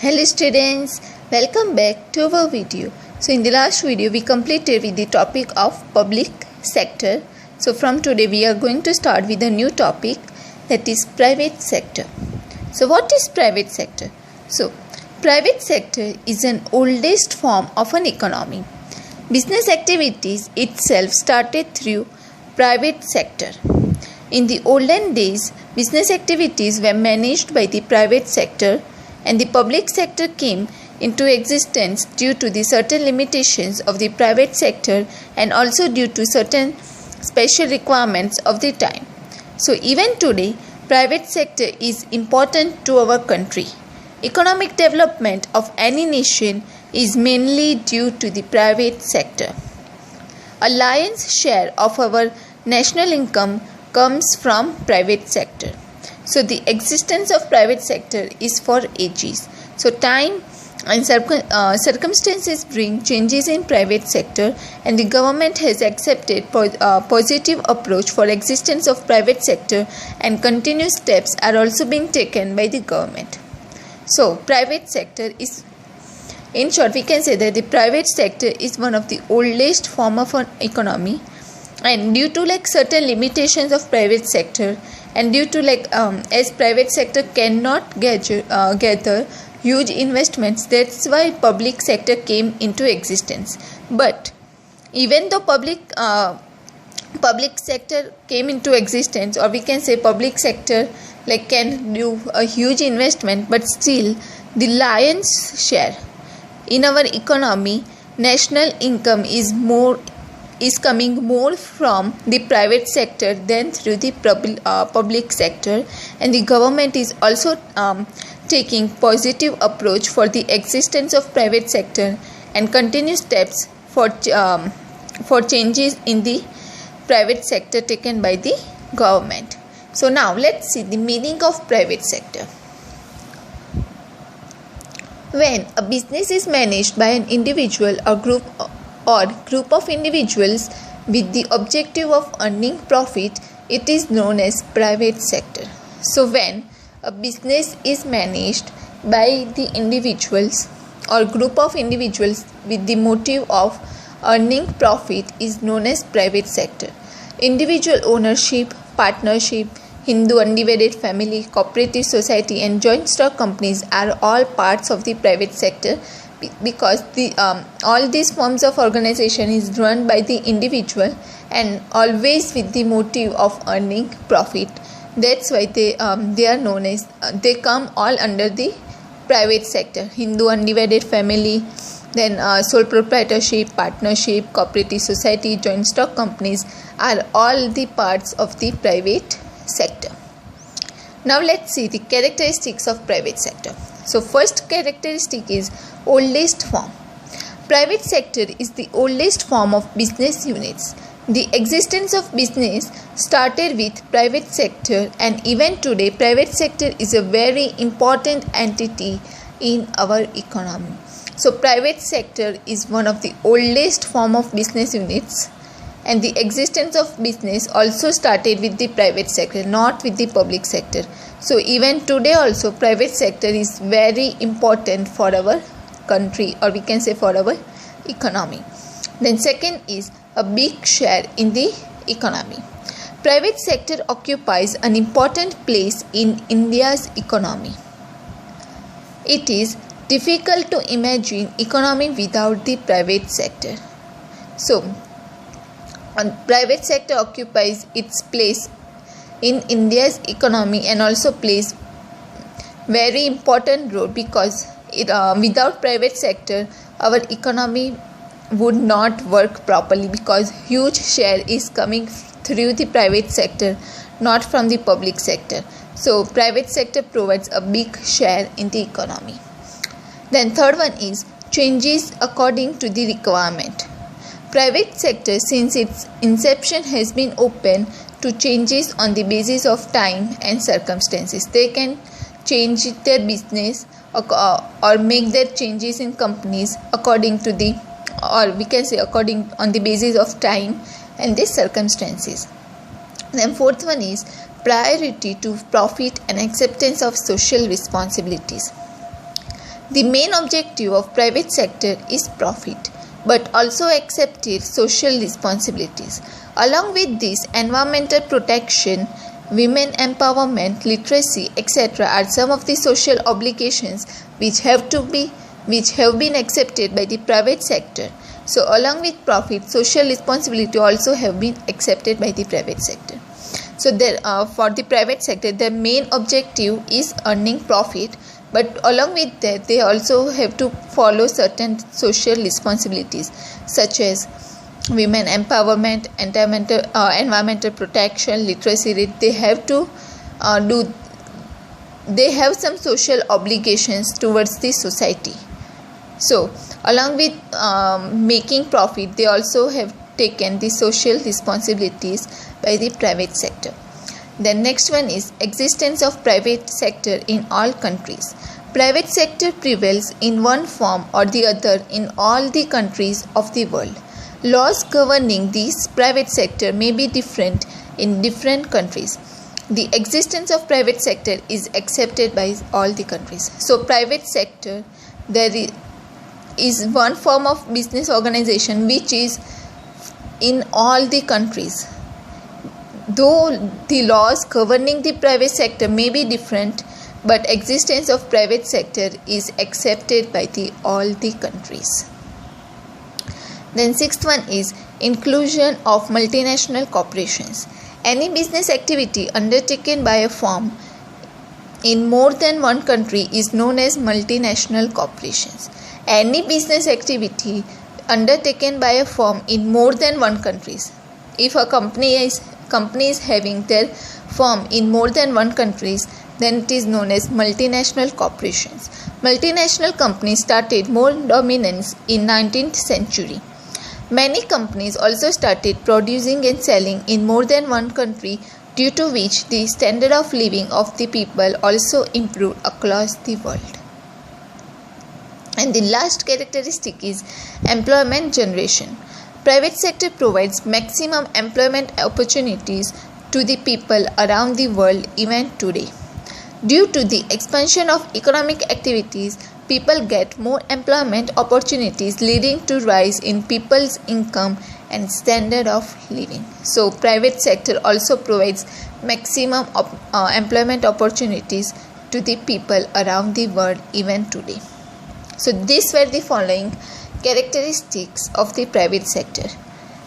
Hello students, welcome back to our video. So in the last video we completed with the topic of public sector. So from today we are going to start with a new topic, that is private sector. So what is private sector? So private sector is an oldest form of an economy. Business activities itself started through private sector. In the olden days, business activities were managed by the private sector, and the public sector came into existence due to the certain limitations of the private sector and also due to certain special requirements of the time. So even today, private sector is important to our country. Economic development of any nation is mainly due to the private sector. A lion's share of our national income comes from private sector. So the existence of private sector is for ages. So time and circumstances bring changes in private sector, and the government has accepted a positive approach for existence of private sector, and continuous steps are also being taken by the government. So private sector is, in short, we can say that the private sector is one of the oldest form of an economy, and due to certain limitations of private sector, and due to as private sector cannot gather huge investments, that's why public sector came into existence. But even though public sector came into existence, or we can say public sector can do a huge investment, but still the lion's share in our economy, national income is coming more from the private sector than through the public sector, and the government is also taking positive approach for the existence of private sector and continuous steps for changes in the private sector taken by the government. So now let's see the meaning of private sector. When a business is managed by an individual or group of individuals with the objective of earning profit, it is known as private sector. So when a business is managed by the individuals or group of individuals with the motive of earning profit is known as private sector. Individual ownership, partnership, Hindu undivided family, cooperative society and joint stock companies are all parts of the private sector, because all these forms of organization is run by the individual and always with the motive of earning profit. That's why they are known as, they come all under the private sector. Hindu undivided family, then sole proprietorship, partnership, cooperative society, joint stock companies are all the parts of the private sector. Now let's see the characteristics of private sector. So first characteristic is oldest form. Private sector is the oldest form of business units. The existence of business started with private sector, and even today private sector is a very important entity in our economy. So private sector is one of the oldest form of business units, and the existence of business also started with the private sector, not with the public sector. So even today also private sector is very important for our country, or we can say for our economy. Then second is a big share in the economy. Private sector occupies an important place in India's economy. It is difficult to imagine economy without the private sector. So private sector occupies its place in India's economy and also plays very important role, because without private sector our economy would not work properly, because huge share is coming through the private sector, not from the public sector. So private sector provides a big share in the economy. Then third one is changes according to the requirement. Private sector since its inception has been open to changes on the basis of time and circumstances. They can change their business or make their changes in companies according to the, or we can say according on the basis of time and the circumstances. Then fourth one is priority to profit and acceptance of social responsibilities. The main objective of private sector is profit, but also accepted social responsibilities. Along with this, environmental protection, women empowerment, literacy, etc. are some of the social obligations which have been accepted by the private sector. So along with profit, social responsibility also have been accepted by the private sector. So for the private sector, the main objective is earning profit, but along with that, they also have to follow certain social responsibilities such as women empowerment, environmental protection, literacy rate. They have some social obligations towards the society. So along with making profit, they also have taken the social responsibilities by the private sector. The next one is existence of private sector in all countries. Private sector prevails in one form or the other in all the countries of the world. Laws governing this private sector may be different in different countries. The existence of private sector is accepted by all the countries. So private sector, there is one form of business organization which is in all the countries. Though the laws governing the private sector may be different, but existence of private sector is accepted by all the countries. Then sixth one is inclusion of multinational corporations. Any business activity undertaken by a firm in more than one country is known as multinational corporations. Any business activity undertaken by a firm in more than one countries. If a company is having their firm in more than one countries, then it is known as multinational corporations. Multinational companies started more dominance in 19th century. Many companies also started producing and selling in more than one country, due to which the standard of living of the people also improved across the world. And the last characteristic is employment generation. Private sector provides maximum employment opportunities to the people around the world even today. Due to the expansion of economic activities, people get more employment opportunities, leading to rise in people's income and standard of living. So private sector also provides maximum employment opportunities to the people around the world even today. So these were the following characteristics of the private sector.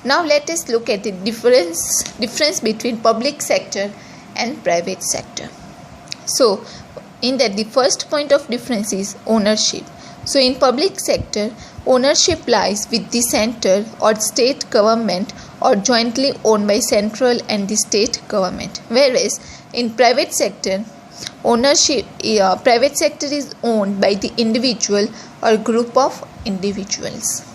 Now let us look at the difference between public sector and private sector. So in that, the first point of difference is ownership. So in public sector, ownership lies with the center or state government or jointly owned by central and the state government. Whereas in private sector, private sector is owned by the individual or group of individuals.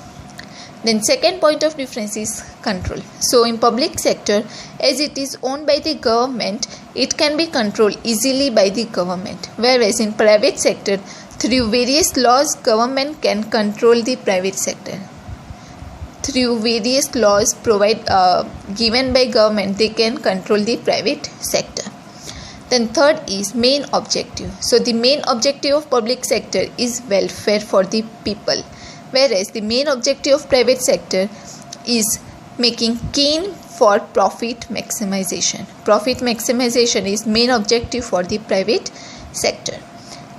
Then second point of difference is control. So in public sector, as it is owned by the government, it can be controlled easily by the government. Whereas in private sector, through various laws, government can control the private sector. Through various laws given by government, they can control the private sector. Then third is main objective. So the main objective of public sector is welfare for the people, whereas the main objective of private sector is making keen for profit maximization. Profit maximization is main objective for the private sector.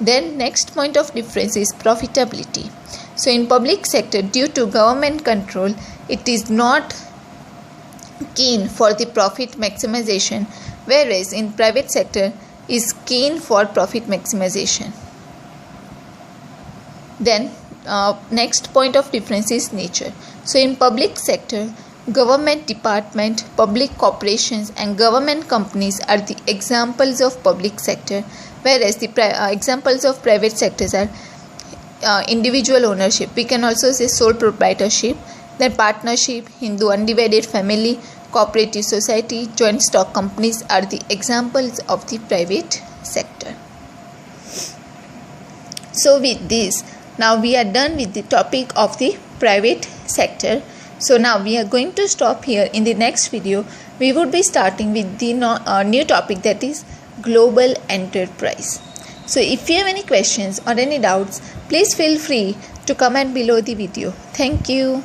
Then next point of difference is profitability. So in public sector, due to government control, it is not keen for the profit maximization, whereas in private sector is keen for profit maximization. Then next point of difference is nature. So in public sector, government department, public corporations and government companies are the examples of public sector, whereas the examples of private sectors are individual ownership. We can also say sole proprietorship, then partnership, Hindu undivided family, cooperative society, joint stock companies are the examples of the private sector. So with this, now we are done with the topic of the private sector. So now we are going to stop here. In the next video, we would be starting with the new topic, that is global enterprise. So if you have any questions or any doubts, please feel free to comment below the video. Thank you.